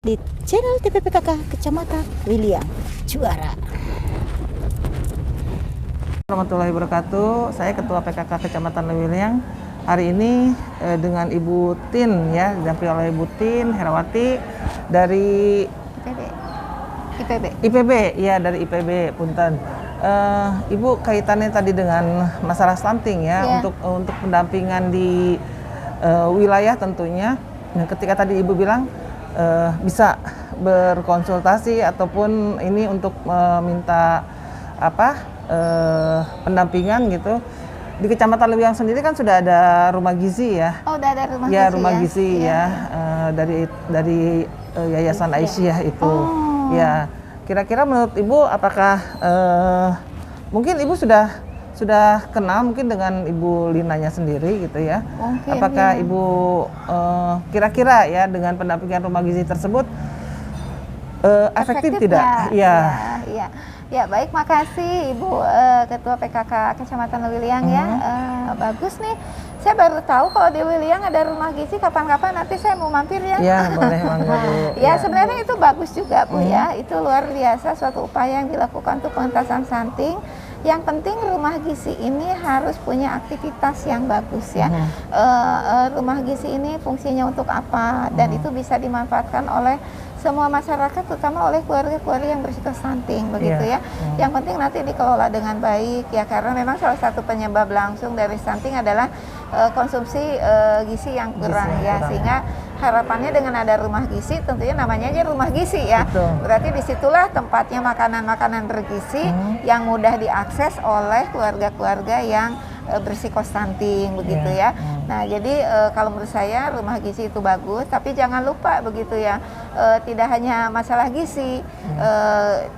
di channel TPPKK Kecamatan Lewiliang Juara. Warahmatullahi wabarakatuh. Saya Ketua PKK Kecamatan Lewiliang. Hari ini dengan Ibu Tin ya, didampingi oleh Ibu Tin Herawati dari IPB ya, dari IPB Punten. Ibu, kaitannya tadi dengan masalah stunting ya, untuk pendampingan di wilayah tentunya. Nah, ketika tadi Ibu bilang bisa berkonsultasi ataupun ini untuk meminta pendampingan gitu. Di Kecamatan Lewiliang sendiri kan sudah ada rumah gizi ya. Oh, udah ada rumah ya, gizi rumah ya? gizi ya, dari Yayasan Aisyah itu. Oh. Ya, kira-kira menurut Ibu apakah mungkin Ibu sudah kenal mungkin dengan Ibu Linanya sendiri gitu ya? Mungkin, apakah ya. Ibu kira-kira ya dengan pendampingan rumah gizi tersebut efektif tidak? Ya, baik, makasih Ibu Ketua PKK Kecamatan Lewiliang ya. Bagus nih. Saya baru tahu kalau di Lewiliang ada rumah gizi. Kapan-kapan nanti saya mau mampir ya. Ya, boleh mangga Bu. Ya, sebenarnya itu bagus juga Bu ya. Itu luar biasa suatu upaya yang dilakukan untuk pengentasan stunting. Yang penting rumah gizi ini harus punya aktivitas yang bagus ya. Rumah gizi ini fungsinya untuk apa, dan itu bisa dimanfaatkan oleh semua masyarakat, terutama oleh keluarga-keluarga yang berisiko stunting begitu ya. Yang penting nanti dikelola dengan baik ya, karena memang salah satu penyebab langsung dari stunting adalah konsumsi gizi yang kurang ya. Sehingga harapannya dengan ada rumah gizi, tentunya namanya aja rumah gizi ya. Betul. Berarti disitulah tempatnya makanan-makanan bergizi yang mudah diakses oleh keluarga-keluarga yang berisiko stunting begitu ya. Nah, jadi kalau menurut saya rumah gizi itu bagus, tapi jangan lupa begitu ya, tidak hanya masalah gizi,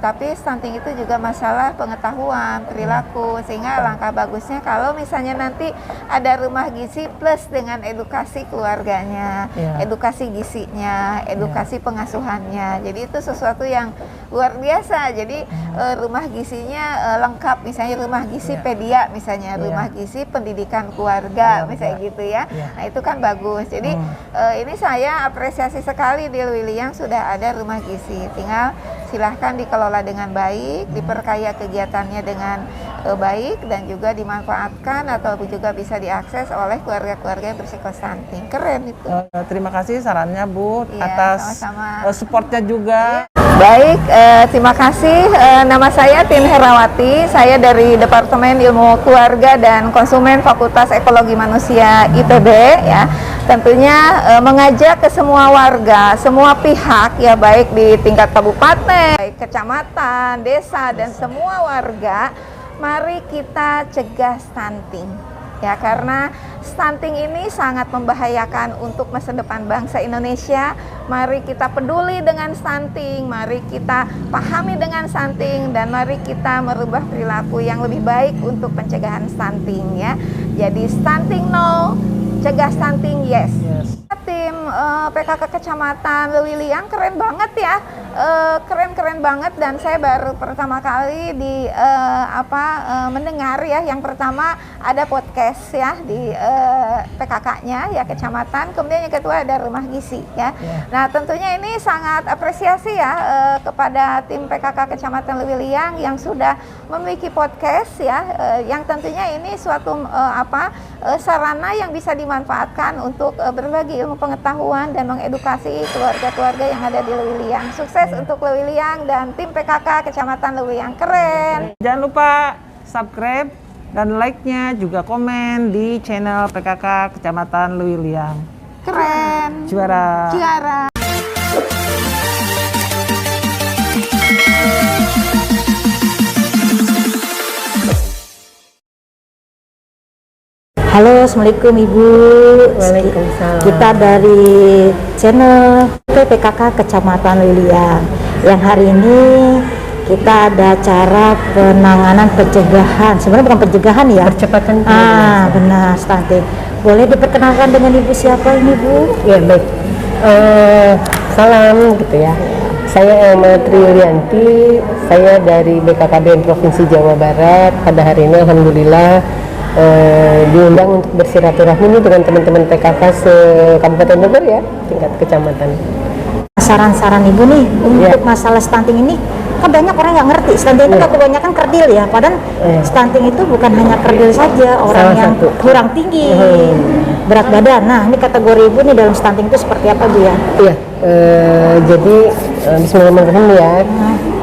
tapi stunting itu juga masalah pengetahuan, perilaku, sehingga alangkah bagusnya kalau misalnya nanti ada rumah gizi plus dengan edukasi keluarganya, edukasi gizinya, edukasi pengasuhannya. Jadi itu sesuatu yang luar biasa. Jadi rumah gizinya lengkap, misalnya rumah gizi pedia, misalnya rumah gizi pendidikan keluarga, misalnya gitu ya. Nah, itu kan bagus. Jadi ini saya apresiasi sekali di Lewiliang sudah ada rumah gizi. Tinggal silahkan dikelola dengan baik, diperkaya kegiatannya dengan baik, dan juga dimanfaatkan atau juga bisa diakses oleh keluarga-keluarga yang berisiko stunting. Keren itu. Terima kasih sarannya Bu, Iya, atas sama-sama. supportnya juga. Baik, terima kasih. Nama saya Tin Herawati. Saya dari Departemen Ilmu Keluarga dan Konsumen Fakultas Ekologi Manusia IPB ya. Tentunya mengajak ke semua warga, semua pihak ya, baik di tingkat kabupaten, baik kecamatan, desa, dan semua warga, mari kita cegah stunting. Ya, karena stunting ini sangat membahayakan untuk masa depan bangsa Indonesia. Mari kita peduli dengan stunting, mari kita pahami dengan stunting, dan mari kita merubah perilaku yang lebih baik untuk pencegahan stunting ya. Jadi stunting no, cegah stunting yes. Tim PKK Kecamatan Lewiliang keren banget ya. Keren banget, dan saya baru pertama kali mendengar ya. Yang pertama ada podcast ya di PKK-nya ya kecamatan, kemudian yang kedua ada rumah gizi ya. Nah, tentunya ini sangat apresiasi ya kepada tim PKK Kecamatan Lewiliang yang sudah memiliki podcast ya, yang tentunya ini suatu sarana yang bisa dimanfaatkan untuk berbagi ilmu pengetahuan dan mengedukasi keluarga-keluarga yang ada di Lewiliang. Sukses untuk Lewiliang dan tim PKK Kecamatan Lewiliang. Keren. Jangan lupa subscribe dan like-nya, juga komen di channel PKK Kecamatan Lewiliang. Keren. Juara. Halo, Assalamualaikum Ibu. Waalaikumsalam. Kita dari channel PKK Kecamatan Lewiliang. Yang hari ini kita ada acara penanganan pencegahan. Sebenarnya bukan pencegahan ya. Percepatan benar, stunting. Boleh diperkenalkan dengan Ibu siapa ini, Bu? Ya, baik. Salam gitu ya. Saya Elma Triurianti. Saya dari BKKBN Provinsi Jawa Barat. Pada hari ini alhamdulillah diundang untuk bersilaturahmi dengan teman-teman PKK se Kabupaten Bogor ya, tingkat kecamatan. saran-saran Ibu nih untuk masalah stunting ini. Kan banyak orang nggak ngerti stunting itu kebanyakan kerdil ya, padahal stunting itu bukan hanya kerdil saja, orang yang kurang tinggi berat badan. Nah, ini kategori Ibu nih dalam stunting itu seperti apa Bu ya? Iya, jadi bismillahirrahmanirrahim ya,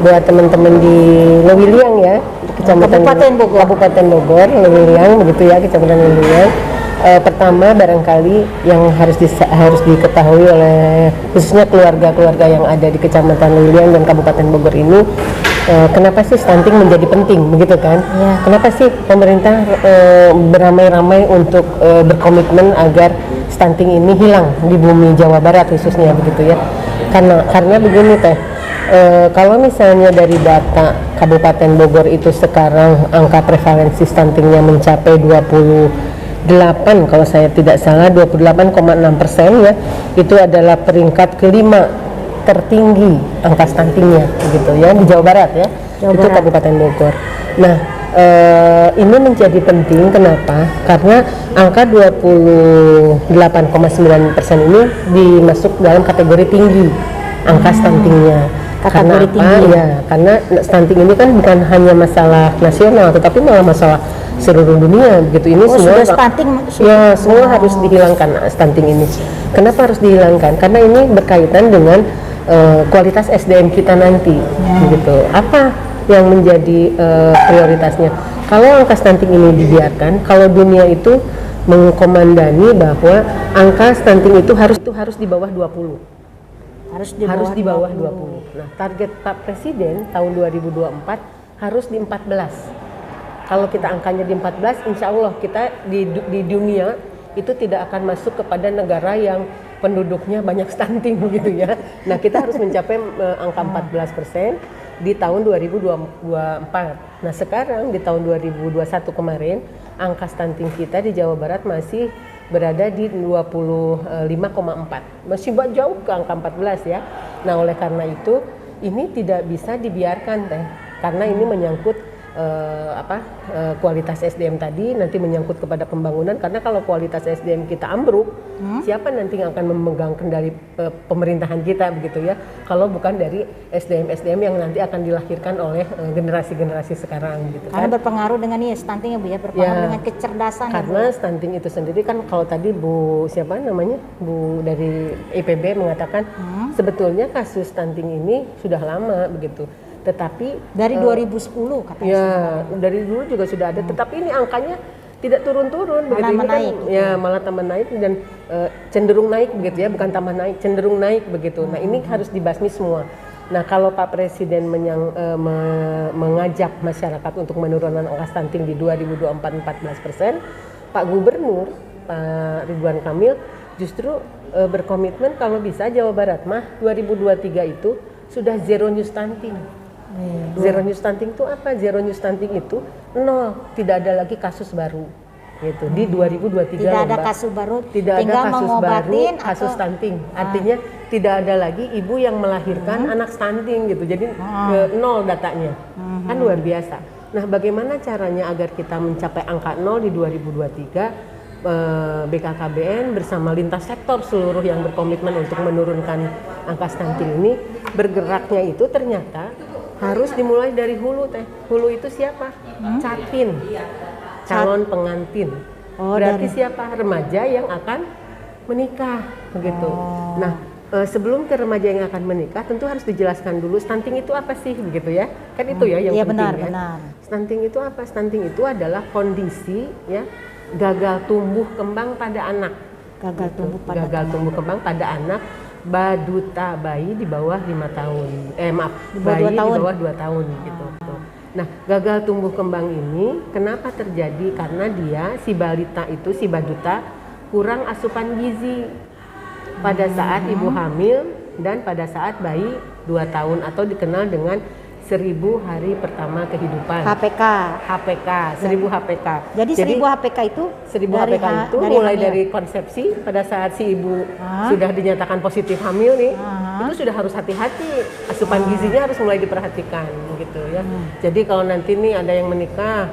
buat teman-teman di Lewiliang ya, Kecamatan Kabupaten Bogor, Lewiliang begitu ya, Kecamatan Lewiliang. Pertama barangkali yang harus diketahui oleh khususnya keluarga-keluarga yang ada di Kecamatan Lewiliang dan Kabupaten Bogor ini, kenapa sih stunting menjadi penting begitu kan? Ya. Kenapa sih pemerintah beramai-ramai untuk berkomitmen agar stunting ini hilang di bumi Jawa Barat khususnya begitu ya? Karena begini teh, kalau misalnya dari data Kabupaten Bogor itu sekarang angka prevalensi stuntingnya mencapai 28, kalau saya tidak salah 28,6% ya, itu adalah peringkat kelima tertinggi angka stuntingnya begitu ya di Jawa Barat ya, itu Kabupaten Bogor. Nah, ini menjadi penting kenapa? Karena angka 28,9% ini dimasuk dalam kategori tinggi angka stuntingnya. Kategori tinggi ya, karena stunting ini kan bukan hanya masalah nasional, tetapi malah masalah seluruh dunia begitu. Ini semua stunting ya, semua harus dihilangkan stunting ini. Kenapa harus dihilangkan? Karena ini berkaitan dengan kualitas SDM kita nanti begitu. Apa yang menjadi prioritasnya? Kalau angka stunting ini dibiarkan, kalau dunia itu mengkomandani bahwa angka stunting itu harus di bawah 20. Harus di bawah 20. Nah, target Pak Presiden tahun 2024 harus di 14. Kalau kita angkanya di 14, insya Allah kita di dunia itu tidak akan masuk kepada negara yang penduduknya banyak stunting gitu ya. Nah, kita harus mencapai angka 14% di tahun 2024. Nah, sekarang di tahun 2021 kemarin, angka stunting kita di Jawa Barat masih berada di 25,4, masih jauh ke angka 14 ya. Nah, oleh karena itu ini tidak bisa dibiarkan teh, karena ini menyangkut kualitas SDM tadi, nanti menyangkut kepada pembangunan. Karena kalau kualitas SDM kita ambruk, siapa nanti yang akan memegang kendali pemerintahan kita begitu ya, kalau bukan dari SDM yang nanti akan dilahirkan oleh generasi-generasi sekarang gitu kan. Karena berpengaruh dengan stunting ya Bu ya, berpengaruh dengan kecerdasan. Karena ya, stunting itu sendiri kan, kalau tadi Bu dari IPB mengatakan sebetulnya kasus stunting ini sudah lama begitu. Tetapi dari 2010 katanya. Ya, dari dulu juga sudah ada, tetapi ini angkanya tidak turun-turun begitu. Ini kan ya malah tambah naik dan cenderung naik begitu ya, bukan tambah naik, cenderung naik begitu. Nah, ini harus dibasmi semua. Nah, kalau Pak Presiden mengajak masyarakat untuk menurunkan angka stunting di 2024 14%, Pak Gubernur Pak Ridwan Kamil justru berkomitmen kalau bisa Jawa Barat mah 2023 itu sudah zero new stunting. Zero new stunting itu apa? Zero new stunting itu 0, tidak ada lagi kasus baru gitu di 2023. Tidak ada kasus baru, tidak ada kasus baru kasus stunting. Artinya tidak ada lagi ibu yang melahirkan anak stunting gitu. Jadi 0 datanya. Kan luar biasa. Nah, bagaimana caranya agar kita mencapai angka 0 di 2023? BKKBN bersama lintas sektor seluruh yang berkomitmen untuk menurunkan angka stunting ini, bergeraknya itu ternyata harus dimulai dari hulu teh. Hulu itu siapa? Catin, calon pengantin. Berarti siapa? Remaja yang akan menikah begitu. Nah, sebelum ke remaja yang akan menikah tentu harus dijelaskan dulu stunting itu apa sih begitu ya. Kan itu ya yang penting benar. Stunting itu apa? Stunting itu adalah kondisi ya gagal tumbuh kembang pada anak. Gagal tumbuh kembang pada anak baduta, bayi di bawah 5 tahun. Bayi di bawah 2 tahun gitu. Nah, gagal tumbuh kembang ini kenapa terjadi? Karena dia si balita itu, si baduta kurang asupan gizi pada saat ibu hamil dan pada saat bayi 2 tahun atau dikenal dengan 1000 hari pertama kehidupan. HPK, 1000 HPK. Jadi 1000 HPK itu 1000 HPK itu mulai dari konsepsi pada saat si ibu sudah dinyatakan positif hamil nih, itu sudah harus hati-hati, asupan gizinya harus mulai diperhatikan gitu ya. Jadi kalau nanti nih ada yang menikah,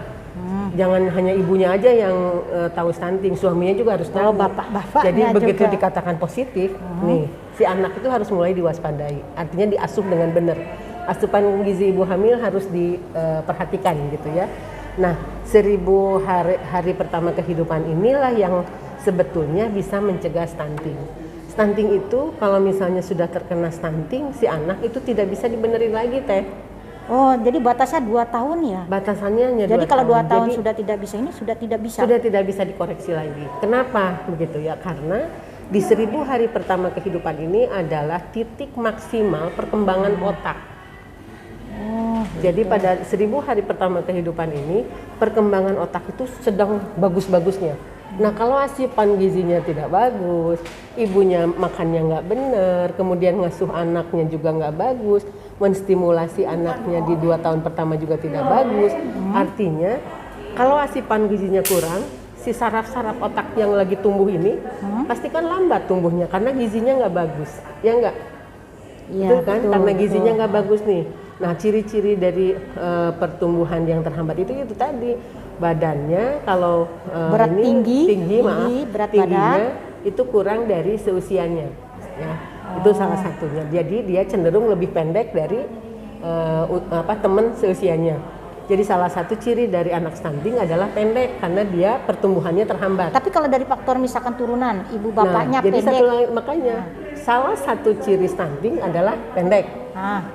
jangan hanya ibunya aja yang tahu stunting, suaminya juga harus tahu. Bapak-bapaknya jadi begitu juga dikatakan positif, nih si anak itu harus mulai diwaspadai. Artinya diasuh dengan benar. Asupan gizi ibu hamil harus diperhatikan gitu ya. Nah, 1000 hari pertama kehidupan inilah yang sebetulnya bisa mencegah stunting. Stunting itu kalau misalnya sudah terkena stunting, si anak itu tidak bisa dibenerin lagi, Teh. Oh, jadi batasnya 2 tahun ya? Batasannya hanya 2 tahun. Jadi kalau 2 tahun Jadi, sudah tidak bisa ini, sudah tidak bisa? sudah tidak bisa dikoreksi lagi. Kenapa begitu ya? Karena di 1000 hari pertama kehidupan ini adalah titik maksimal perkembangan otak. Jadi pada 1000 hari pertama kehidupan ini perkembangan otak itu sedang bagus-bagusnya. Nah kalau asupan gizinya tidak bagus, ibunya makannya nggak benar, kemudian ngasuh anaknya juga nggak bagus, menstimulasi anaknya di 2 tahun pertama juga tidak bagus. Artinya kalau asupan gizinya kurang, si saraf-saraf otak yang lagi tumbuh ini pasti kan lambat tumbuhnya karena gizinya nggak bagus, ya nggak? Iya, Itu kan betul, karena betul. gizinya nggak bagus nih. Nah ciri-ciri dari pertumbuhan yang terhambat itu tadi badannya kalau Berat tinggi, maaf, berat tingginya badan. itu kurang dari seusianya, ya itu salah satunya. Jadi dia cenderung lebih pendek dari teman seusianya. Jadi salah satu ciri dari anak stunting adalah pendek karena dia pertumbuhannya terhambat. Tapi kalau dari faktor misalkan turunan, ibu bapaknya jadi pendek. makanya salah satu ciri stunting adalah pendek.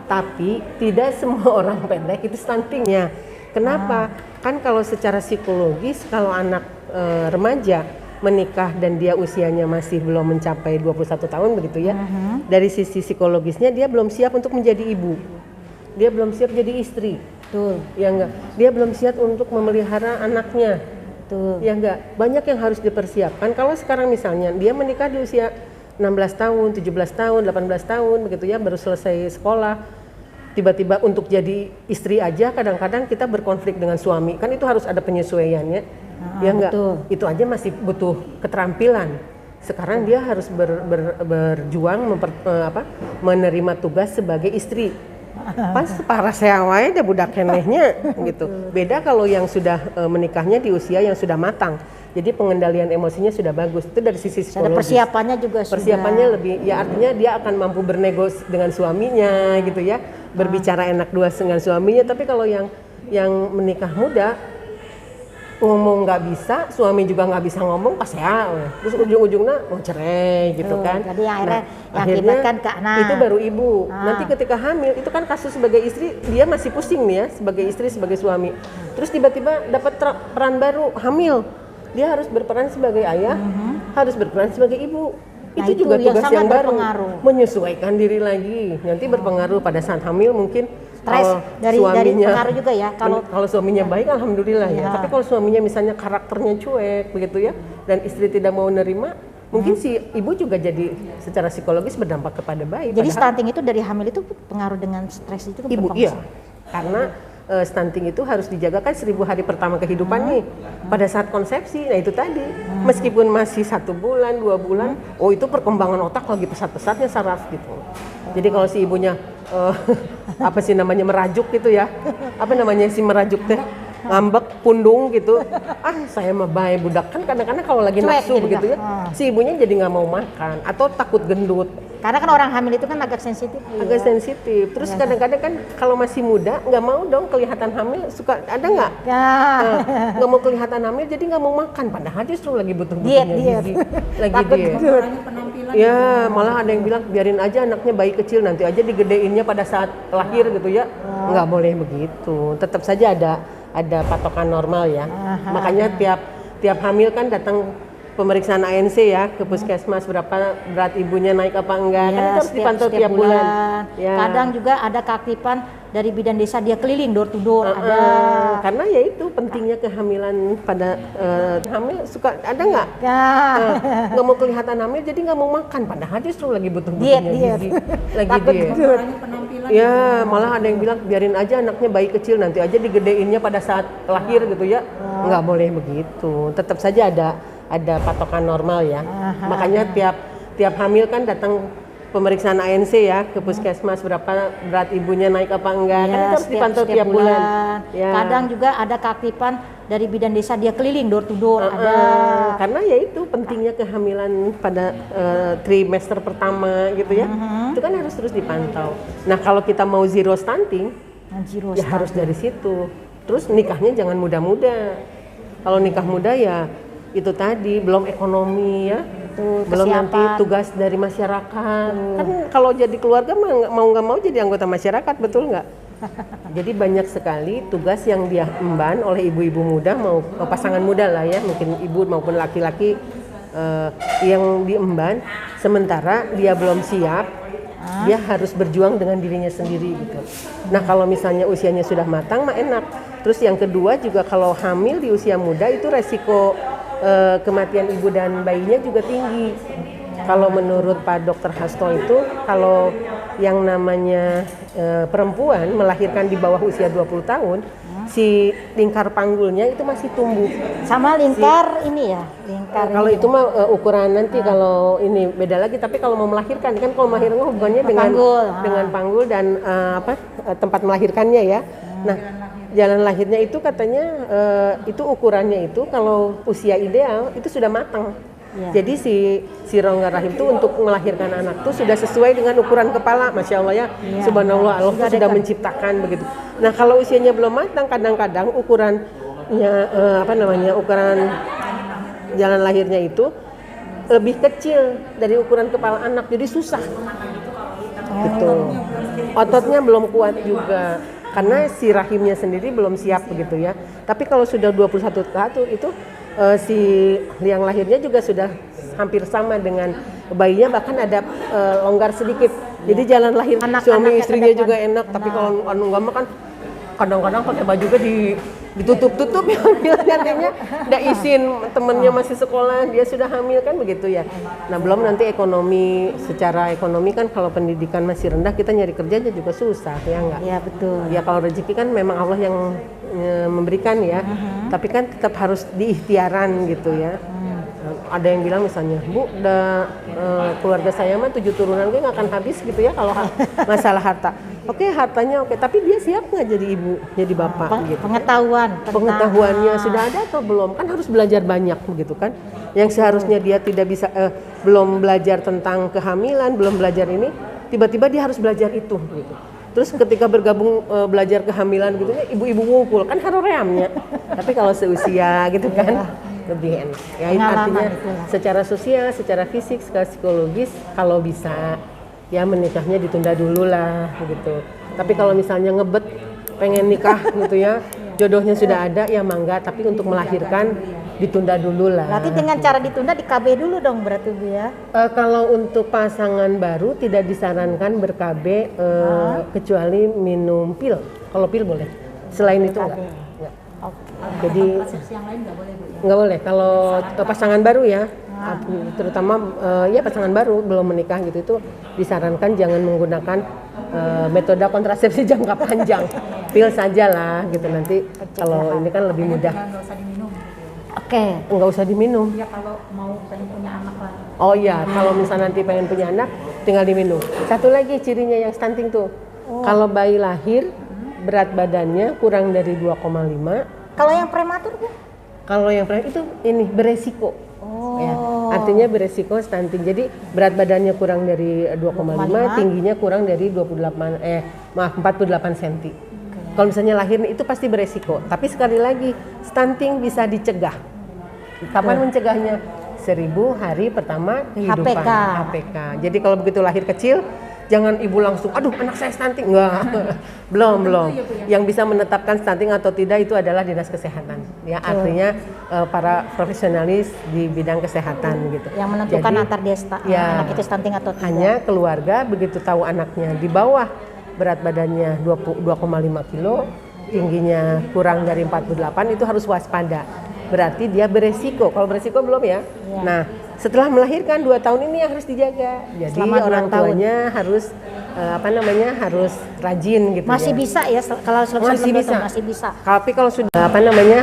Tapi tidak semua orang pendek itu stuntingnya. Kenapa? Kan kalau secara psikologis kalau anak remaja menikah dan dia usianya masih belum mencapai 21 tahun begitu ya. Dari sisi psikologisnya dia belum siap untuk menjadi ibu. Dia belum siap jadi istri. Betul. Ya enggak. Dia belum siap untuk memelihara anaknya. Betul. Ya enggak. Banyak yang harus dipersiapkan. Kalau sekarang misalnya dia menikah di usia 16 tahun, 17 tahun, 18 tahun begitu ya, baru selesai sekolah. Tiba-tiba untuk jadi istri aja kadang-kadang kita berkonflik dengan suami. Kan itu harus ada penyesuaiannya. Ya enggak. Betul. Itu aja masih butuh keterampilan. Sekarang dia harus berjuang menerima tugas sebagai istri. Pas para seawai deh budak kenehnya gitu. Beda kalau yang sudah menikahnya di usia yang sudah matang. Jadi pengendalian emosinya sudah bagus. Itu dari sisi Ada psikologis. persiapannya juga Persiapannya lebih, ya artinya dia akan mampu bernegos dengan suaminya gitu ya. Berbicara enak dua dengan suaminya. Tapi kalau yang menikah muda ngomong nggak bisa, suami juga nggak bisa ngomong pas ya, terus ujung-ujungnya mau cerai gitu kan. Jadi akhirnya yang akhirnya akibatkan ke anak. itu baru ibu. Nanti ketika hamil itu kan kasus sebagai istri dia masih pusing nih ya, sebagai istri sebagai suami. Terus tiba-tiba dapat peran baru hamil, dia harus berperan sebagai ayah, harus berperan sebagai ibu. Nah, itu juga yang tugas sangat yang baru, berpengaruh. menyesuaikan diri lagi. Nanti berpengaruh pada saat hamil mungkin. Stres Kalau dari suaminya pengaruh juga ya. Kalau suaminya baik alhamdulillah ya. Tapi kalau suaminya misalnya karakternya cuek begitu ya dan istri tidak mau nerima, mungkin si ibu juga jadi secara psikologis berdampak kepada bayi. Jadi Padahal stunting itu dari hamil itu pengaruh dengan stres itu ibu berpengaruh. iya. Karena stunting itu harus dijaga kan 1000 hari pertama kehidupan nih. Pada saat konsepsi, nah itu tadi. Meskipun masih 1 bulan, 2 bulan, oh itu perkembangan otak lagi pesat-pesatnya saraf gitu. Jadi kalau si ibunya apa sih namanya merajuk gitu ya, apa namanya si merajuk teh, ngambek pundung gitu, saya mah bae budak kan kadang-kadang kalau lagi Cuek nafsu jadi begitu ya, si ibunya jadi nggak mau makan atau takut gendut, Karena kan orang hamil itu kan agak sensitif. agak sensitif. Terus kadang-kadang kan kalau masih muda nggak mau dong kelihatan hamil, suka ada nggak? Ya. Nggak mau kelihatan hamil jadi nggak mau makan, padahal justru lagi butuh-butuhnya Diet. gizi, lagi Takut diet. gendut. Ya, malah ada yang bilang biarin aja anaknya bayi kecil nanti aja digedeinnya pada saat lahir gitu ya. Nggak boleh begitu. Tetap saja ada patokan normal ya. Makanya tiap hamil kan datang pemeriksaan ANC ya ke puskesmas, berapa berat ibunya naik apa enggak. Kan itu harus dipantau tiap bulan. Ya. Kadang juga ada keaktifan dari bidan desa, dia keliling door to door. Ada. Karena ya itu pentingnya kehamilan pada hamil suka ada nggak? Ya. Nggak mau kelihatan hamil jadi nggak mau makan, padahal justru lagi butuh-butuhnya Diet. gizi, lagi Takut diet. gendut. Ya, malah ada yang bilang biarin aja anaknya bayi kecil nanti aja digedeinnya pada saat lahir gitu ya. Nggak boleh begitu. Tetap saja ada patokan normal ya. Makanya tiap hamil kan datang pemeriksaan ANC ya ke puskesmas, berapa berat ibunya naik apa enggak, kan itu harus dipantau tiap bulan. Ya. Kadang juga ada keaktifan dari bidan desa, dia keliling door to door, ada. Karena ya itu pentingnya kehamilan pada trimester pertama gitu ya, itu kan harus terus dipantau. Nah kalau kita mau zero stunting, ya harus dari situ. Terus nikahnya jangan muda-muda. Kalau nikah muda ya itu tadi belum ekonomi ya. Belum nanti tugas dari masyarakat. Kan kalau jadi keluarga mau nggak mau jadi anggota masyarakat, betul nggak? Jadi banyak sekali tugas yang dia emban oleh ibu-ibu muda, mau pasangan muda lah ya, mungkin ibu maupun laki-laki yang diemban. Sementara dia belum siap, dia harus berjuang dengan dirinya sendiri gitu. Nah kalau misalnya usianya sudah matang mah enak. Terus yang kedua juga kalau hamil di usia muda itu resiko kematian ibu dan bayinya juga tinggi. Kalau menurut Pak Dr. Hasto itu, kalau yang namanya perempuan melahirkan di bawah usia 20 tahun, si lingkar panggulnya itu masih tumbuh. Sama lingkar ini ya, lingkar. Kalau itu mah ukuran nanti kalau ini beda lagi. Tapi kalau mau melahirkan kan kalau melahirkan hubungannya dengan panggul dan tempat melahirkannya ya. Nah jalan lahirnya itu katanya itu ukurannya itu kalau usia ideal itu sudah matang. Ya. Jadi si rongga rahim itu untuk melahirkan anak tuh sudah sesuai dengan ukuran kepala, masya Allah ya, subhanallah, Allah sudah menciptakan begitu. Nah kalau usianya belum matang, kadang-kadang ukurannya ukuran jalan lahirnya itu lebih kecil dari ukuran kepala anak, jadi susah. Gitu. Ototnya belum kuat juga. Karena si rahimnya sendiri belum siap begitu ya. Tapi kalau sudah 21 tahun itu si liang lahirnya juga sudah hampir sama dengan bayinya, bahkan ada longgar sedikit. Jadi jalan lahir suami istrinya juga enak. Tapi kalau enggak mah kan kadang-kadang pakai baju juga ditutup-tutup ya, nantinya nggak izin temennya masih sekolah dia sudah hamil kan begitu ya. Nah belum nanti ekonomi, secara ekonomi kan kalau pendidikan masih rendah kita nyari kerjanya juga susah ya enggak? Ya betul. Ya kalau rezeki kan memang Allah yang memberikan ya, tapi kan tetap harus diikhtiaran gitu ya. Ada yang bilang misalnya, Bu, keluarga saya mah 7 turunan gue nggak akan habis gitu ya kalau masalah harta. Oke, hartanya oke, tapi dia siap nggak jadi ibu, jadi bapak gitu. Pengetahuannya sudah ada atau belum? Kan harus belajar banyak begitu kan. Yang seharusnya dia tidak bisa belum belajar tentang kehamilan, belum belajar ini, tiba-tiba dia harus belajar itu gitu. Terus ketika bergabung belajar kehamilan gitu, ibu-ibu ngumpul kan haroreamnya. Tapi kalau seusia gitu kan lebih enak. Ya artinya secara sosial, secara fisik, secara psikologis kalau bisa ya menikahnya ditunda dulu lah gitu. Tapi kalau misalnya ngebet pengen nikah gitu ya, jodohnya sudah ada ya mangga, tapi untuk melahirkan ditunda dulu lah. Berarti dengan cara ditunda di KB dulu dong berarti Bu ya? Kalau untuk pasangan baru tidak disarankan ber-KB kecuali minum pil. Kalau pil boleh. Selain itu enggak. Jadi yang lain nggak boleh Bu ya? Nggak boleh. Kalau pasangan baru ya, terutama ya pasangan baru belum menikah gitu, itu disarankan jangan menggunakan metode kontrasepsi jangka panjang. Pil saja lah gitu, nanti kalau ini kan lebih mudah. Nggak usah diminum. Oke. Nggak usah diminum. Ya kalau mau pengen punya anak lah. Oh iya, kalau misalnya nanti pengen punya anak, tinggal diminum. Satu lagi cirinya yang stunting tuh, kalau bayi lahir berat badannya kurang dari 2,5. Kalau yang prematur Bu? Kalau yang prematur itu ini beresiko. Ya, artinya beresiko stunting. Jadi berat badannya kurang dari 2,5, tingginya kurang dari 48 cm. Kalau misalnya lahir itu pasti beresiko. Tapi sekali lagi, stunting bisa dicegah. Kapan mencegahnya? 1000 hari pertama kehidupan. HPK. Jadi kalau begitu lahir kecil, jangan ibu langsung, aduh anak saya stunting. Enggak, belum. Yang bisa menetapkan stunting atau tidak itu adalah dinas kesehatan. Ya, artinya para profesionalis di bidang kesehatan gitu. Yang menentukan antar dia anak itu stunting atau tidak. Hanya keluarga begitu tahu anaknya di bawah berat badannya 2,5 kilo, tingginya kurang dari 48 itu harus waspada. Berarti dia beresiko. Kalau beresiko belum ya. Nah, setelah melahirkan 2 tahun ini yang harus dijaga. Jadi selama orang tuanya harus harus rajin gitu. Masih bisa ya kalau masih bisa. Masih bisa. Tapi kalau sudah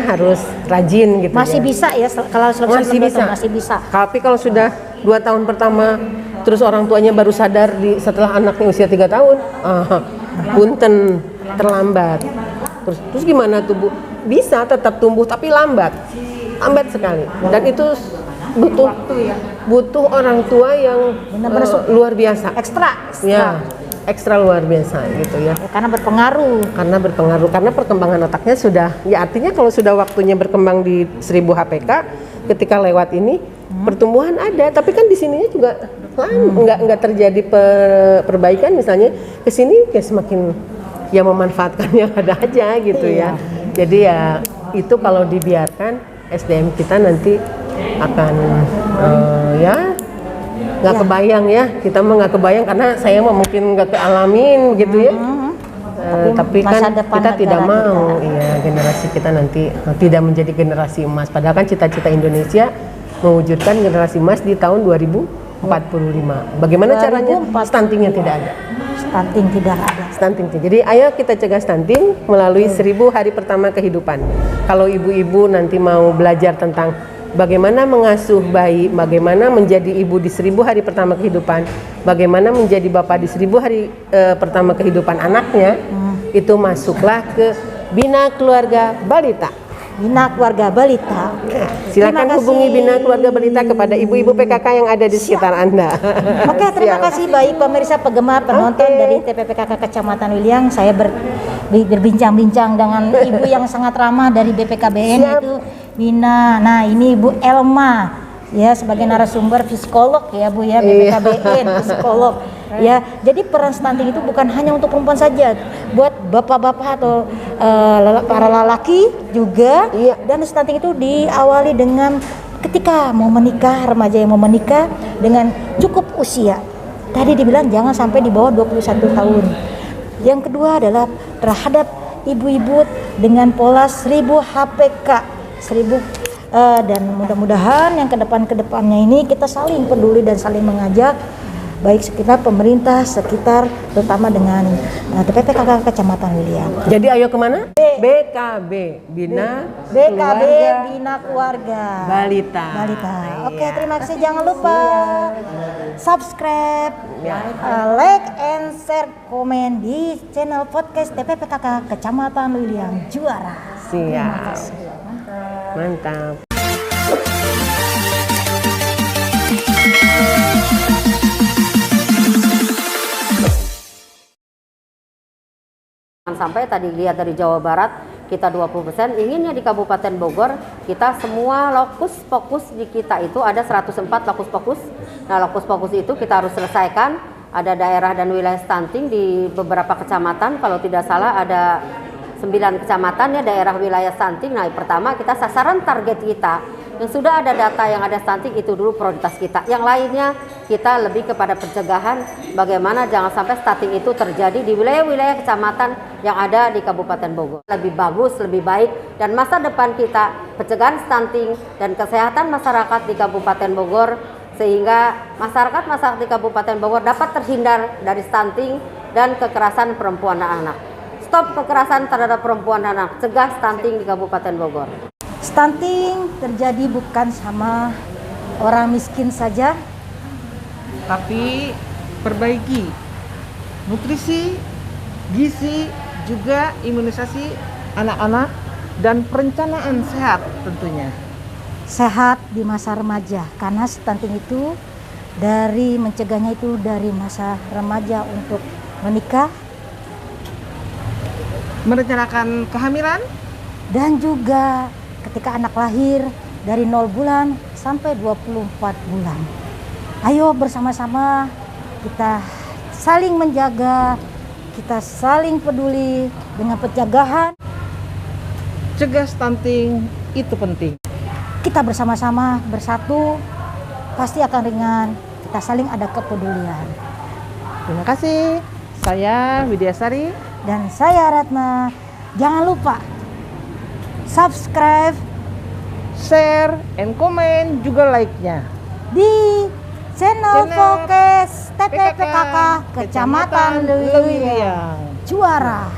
harus rajin gitu. Masih bisa ya kalau masih bisa. Masih bisa. Tapi kalau sudah 2 tahun pertama, terus orang tuanya baru sadar setelah anaknya usia 3 tahun, punten, terlambat. Terus gimana tubuh? Bisa tetap tumbuh tapi lambat sekali. Dan itu butuh orang tua yang luar biasa. Ekstra luar biasa gitu ya. Karena berpengaruh. Karena perkembangan otaknya sudah, ya artinya kalau sudah waktunya berkembang di 1000 HPK, ketika lewat ini pertumbuhan ada, tapi kan di sininya juga nggak terjadi perbaikan, misalnya ke sini ya semakin ya memanfaatkan yang ada aja gitu ya. Jadi ya itu kalau dibiarkan SDM kita nanti akan nggak kebayang ya, kita mah nggak kebayang karena saya mah mungkin nggak kealamin gitu ya. Tapi kan kita tidak mau generasi kita nanti tidak menjadi generasi emas, padahal kan cita-cita Indonesia mewujudkan generasi emas di tahun 2045. Bagaimana caranya? Stuntingnya tidak ada. Stunting. Jadi ayo kita cegah stunting melalui 1000 hari pertama kehidupan. Kalau ibu-ibu nanti mau belajar tentang bagaimana mengasuh bayi, bagaimana menjadi ibu di 1000 hari pertama kehidupan, bagaimana menjadi bapak di 1000 hari pertama kehidupan anaknya, itu masuklah ke Bina Keluarga Balita. Bina Keluarga Balita. Silakan hubungi Bina Keluarga Balita kepada ibu-ibu PKK yang ada di sekitar Anda. Oke, terima kasih baik pemirsa, penggemar, penonton dari TPPKK Kecamatan Wiliang. Saya berbincang-bincang dengan ibu yang sangat ramah dari BPKBN, yaitu Bina. Nah, ini Ibu Elma ya, sebagai narasumber psikolog ya Bu ya, BPKBN psikolog. Ya, jadi peran stunting itu bukan hanya untuk perempuan saja, buat bapak-bapak atau para lelaki juga. Dan stunting itu diawali dengan ketika mau menikah, remaja yang mau menikah dengan cukup usia. Tadi dibilang jangan sampai di bawah 21 tahun. Yang kedua adalah terhadap ibu-ibu dengan pola 1000 HPK. Dan mudah-mudahan yang kedepannya ini kita saling peduli dan saling mengajak, baik sekitar pemerintah sekitar, terutama dengan TPPKK Kecamatan Wiliang. Jadi ayo kemana? BKB Bina Keluarga Balita. Oke, terima kasih. Jangan lupa subscribe, like and share, komen di channel podcast TPPKK Kecamatan Wiliang Juara. Siap. Mantap. Sampai tadi lihat dari Jawa Barat kita 20%, inginnya di Kabupaten Bogor kita semua lokus fokus di kita itu ada 104 lokus fokus. Nah, lokus fokus itu kita harus selesaikan. Ada daerah dan wilayah stunting di beberapa kecamatan, kalau tidak salah ada 9 kecamatan ya daerah wilayah stunting. Nah, pertama kita sasaran target kita yang sudah ada data yang ada stunting itu dulu prioritas kita. Yang lainnya kita lebih kepada pencegahan, bagaimana jangan sampai stunting itu terjadi di wilayah-wilayah kecamatan yang ada di Kabupaten Bogor. Lebih bagus, lebih baik, dan masa depan kita pencegahan stunting dan kesehatan masyarakat di Kabupaten Bogor, sehingga masyarakat di Kabupaten Bogor dapat terhindar dari stunting dan kekerasan perempuan dan anak. Stop kekerasan terhadap perempuan dan anak, cegah stunting di Kabupaten Bogor. Stunting terjadi bukan sama orang miskin saja, tapi perbaiki nutrisi, gizi, juga imunisasi anak-anak dan perencanaan sehat tentunya. Sehat di masa remaja, karena stunting itu dari mencegahnya itu dari masa remaja untuk menikah, merencanakan kehamilan, dan juga ketika anak lahir dari 0 bulan sampai 24 bulan. Ayo bersama-sama kita saling menjaga, kita saling peduli dengan pencegahan. Cegah stunting itu penting. Kita bersama-sama bersatu pasti akan ringan. Kita saling ada kepedulian. Terima kasih. Saya Widyasari dan saya Ratna. Jangan lupa subscribe, share, and komen, juga like-nya di channel podcast TPPKK Kecamatan Wiliang Juara.